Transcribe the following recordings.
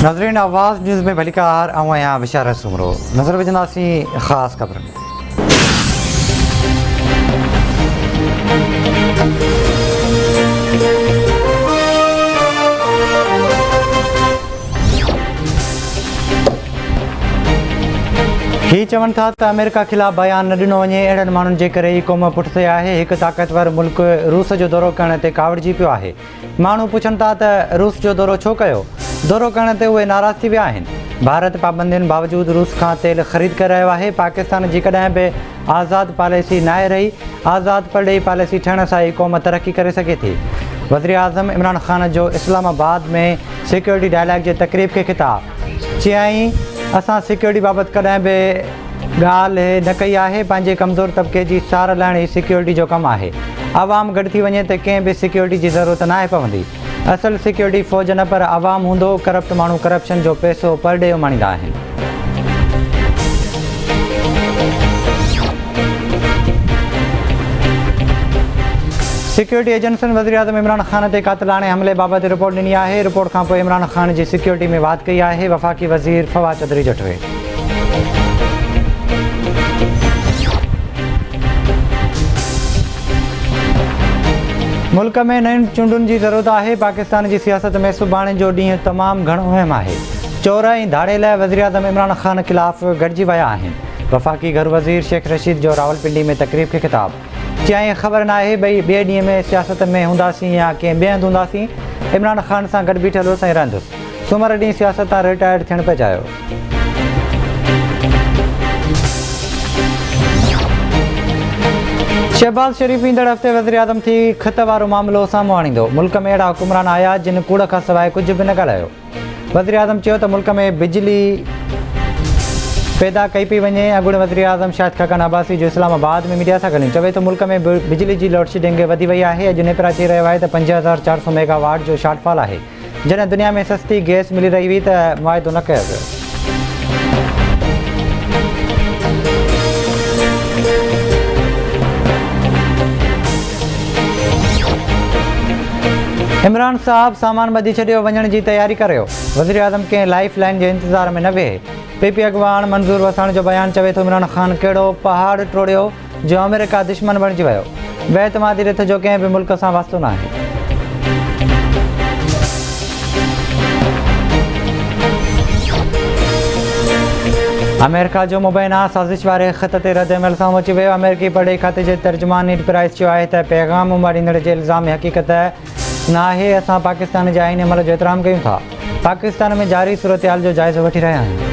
नाज़रीन आवाज़ न्यूज़ में भलीकार आया बिशारत सुमरो नज़र विझंदासीं ख़ासि ख़बरनि। ही चवनि था त अमेरिका ख़िलाफ़ बयान न ॾिनो वञे, अहिड़नि माण्हुनि जे करे ई क़ौम पुठिते आहे। हिकु ताक़तवर मुल्क रूस जो दौरो करण ते कावड़िजी पियो आहे। माण्हू पुछनि था त रूस जो दौरो छो कयो। दौरो करण ते उहे नाराज़ थी विया आहिनि। भारत पाबंदियुनि बावजूदु रूस खां तेल ख़रीद करे रहियो आहे। पाकिस्तान जी कॾहिं बि आज़ादु पॉलिसी न आहे रही। आज़ादु परॾेही पॉलिसी ठहण सां ई क़ौम तरक़ी करे सघे थी। वज़ीर आज़म इमरान ख़ान जो इस्लामाबाद में सिक्योरिटी डायलॉग जे तक़रीब खे ख़िताबु। चयाईं, असां सिक्योरिटी बाबति कॾहिं बि ॻाल्हि न कई आहे। पंहिंजे कमज़ोर तबिके जी सार लाइण ई सिक्योरिटी जो कमु आहे। आवाम गॾु थी वञे त कंहिं बि सिक्योरिटी जी ज़रूरत नाहे पवंदी। असल सिक्योरिटी फ़ौज न पर आवाम हूंदो। करप्ट माण्हू करप्शन जो पैसो परॾेहो माणींदा आहिनि। सिक्योरिटी एजेंसियुनि वज़ीर आज़म इमरान ख़ान ते क़ातिलाणे हमले बाबति रिपोर्ट ॾिनी आहे। रिपोर्ट खां पोइ इमरान ख़ान जी सिक्योरिटी में वाध कई आहे। वफ़ाक़ी वज़ीर फवाद चौधरी जठवे। मुल्क में नयुनि चूंडुनि जी ज़रूरत आहे। पाकिस्तान जी सियासत में सुभाणे जो ॾींहुं तमामु घणो अहम आहे। चोर ऐं धाड़े लाइ वज़ीर आज़म इमरान ख़ान ख़िलाफ़ गॾिजी विया आहिनि। वफ़ाक़ी घर वज़ीर शेख रशीद जो रावलपिंडी में तक़रीब खे ख़िताबु। चयाईं, ख़बर न आहे भई ॿिए ॾींहं में सियासत में हूंदासीं या कंहिं ॿिए हंधि हूंदासीं। इमरान ख़ान सां गॾु बीठल हुअसि ऐं रहंदुसि। सूमर ॾींहुं सियासत तां रिटायर्ड थियणु पिए चाहियो। शहबाज़ शरीफ़ ईंदड़ हफ़्ते वज़ीर आज़म थी ख़त वारो मामिलो साम्हूं आणींदो। मुल्क में अहिड़ा हुकुमरान आया जिन कूड़ खां सवाइ कुझु बि न ॻाल्हायो। वज़ीर आज़म चयो त मुल्क में बिजली पैदा कई पई वञे। अॻूणे वज़ीर आज़म शाहिद ख़ाक़ान अब्बासी जो इस्लामाबाद में मीडिया सां गॾु चवे थो मुल्क में बिजली जी लोड शेडिंग वधी वई आहे। अॼु नेपरा चई रहियो आहे त 5400 मेगावाट जो शॉर्टफॉल आहे। जॾहिं दुनिया में सस्ती गैस मिली रही हुई त मुआइदो न कयो वियो। इमरान साहब सामान ॿधी छॾियो, वञण जी तयारी करियो। वज़ीर आज़म कंहिं लाइफ लाइन जे इंतज़ार में न वेहे। पीपी अॻवान मंज़ूर वसाण जो बयानु चवे थो इमरान ख़ान कहिड़ो पहाड़ टोड़ियो जो अमेरिका दुश्मन बणिजी वियो। बेतमादी रिथ जो कंहिं बि मुल्क सां वास्तो न आहे। अमेरिका जो मुबैना साज़िश वारे ख़त ते रद अमल सां अची वियो। अमेरिकी पढ़े खाते जे तर्जुमान नीड प्राइस चयो आहे त पैगाम उमारींदड़ जे इल्ज़ाम हक़ीक़त न आहे। असां पाकिस्तान जे आईन अमल जो एतिराम कयूं था। पाकिस्तान में जारी सूरतहाल जो जाइज़ो वठी रहिया आहियूं।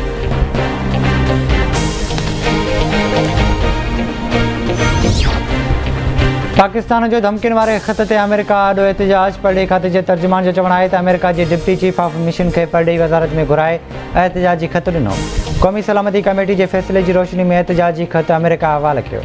पाकिस्तान जो धमकियुनि वारे ख़त ते अमेरिका ॾो एहतिजाज। पढ़े खाते जे तर्जुमान जो चवणु आहे त America J deputy chief of mission खे परॾेही वज़ारत में घुराए एहतिजाजी ख़त ॾिनो। क़ौमी सलामती कमेटी जे फ़ैसिले जी रोशनी में एहतिजाजी ख़त अमेरिका हवाले कयो।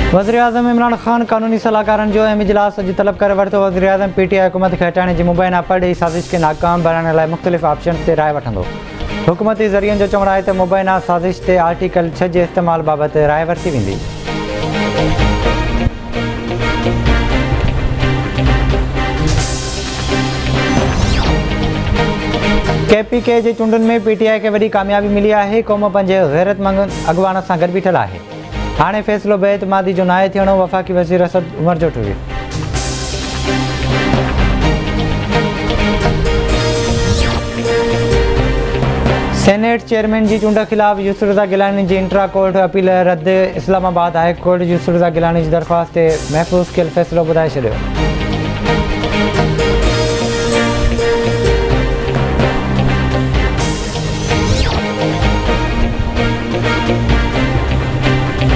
वज़ीर आज़म इमरान ख़ान क़ानूनी सलाहकारनि जो अहम इजलास अॼु तलब करे वरितो। वज़ीर आज़म PTI हुकूमत खे हटाइण जी मुबैना परॾेही साज़िश खे नाकाम बणाइण लाइ मुख़्तलिफ़ ऑप्शन ते राय वठंदो। हुकूमती ज़रियनि जो चवणु आहे त मुबैना साज़िश ते आर्टिकल 6 जे इस्तेमालु बाबति राय वरिती वेंदी। KPK जे चूंडुनि में PTI खे वॾी कामयाबी मिली आहे। क़ौम पंहिंजे ग़ैरतमंद अॻवान सां गॾु बीठल आहे। हाणे फ़ैसिलो बेएतमादी जो नाहे थियणो। वफ़ाक़ी वज़ीर असद उमर जो ट्वीट। सेनेट चेयरमैन जी चूंड ख़िलाफ़ यूसुफ रज़ा गिलानी जी इंट्रा कोर्ट अपील रद्द। इस्लामाबाद हाई कोर्ट यूसुफ रज़ा गिलानी जी दरख़्वास्त ते महफ़ूज़ कयल फ़ैसिलो ॿुधाए छॾियो।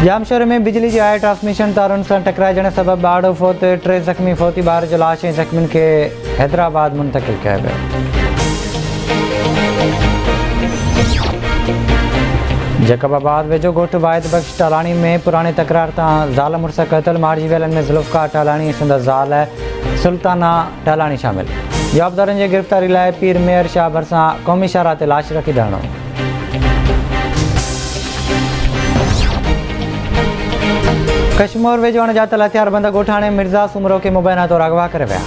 जामशोर में बिजली जी हाई ट्रांसमिशन तारुनि सां टकराइजण सबबि ॿारु फौत, 3 ज़ख़्मी। फौती ॿार जो लाश ऐं ज़ख़्मियुनि खे हैदराबाद मुंतक़िल कयो वियो। जैकबाबाद वेझो ॻोठु वाहिद बख़्श टालाणी में पुराणे तकरार तां ज़ाल मुड़ुस क़तल। मारिजी वियलनि में ज़ुल्फ़कार टालाणी ऐं संदसि ज़ाल सुल्ताना टालाणी शामिल। जवाबदारनि जी गिरफ़्तारी लाइ पीर मेयर शाह भरिसां क़ौमी शाहराह ते लाश रखी धरणो। कश्मीर वेझो अणॼातल हथियारबंद ॻोठाणे मिर्ज़ा सुमरो खे मुबैना तौरु अगवा करे विया।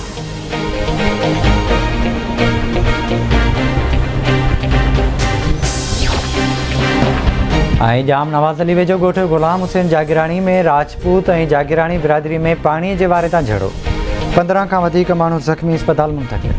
जाम नवाज़ अली वेझो ॻोठ गुलाम हुसैन जागीराणी में राजपूत ऐं जागीराणी बिरादरी में पाणीअ जे वारे तां झड़ो। 15 खां वधीक माण्हू ज़ख़्मी, अस्पताल मुंतक़िल।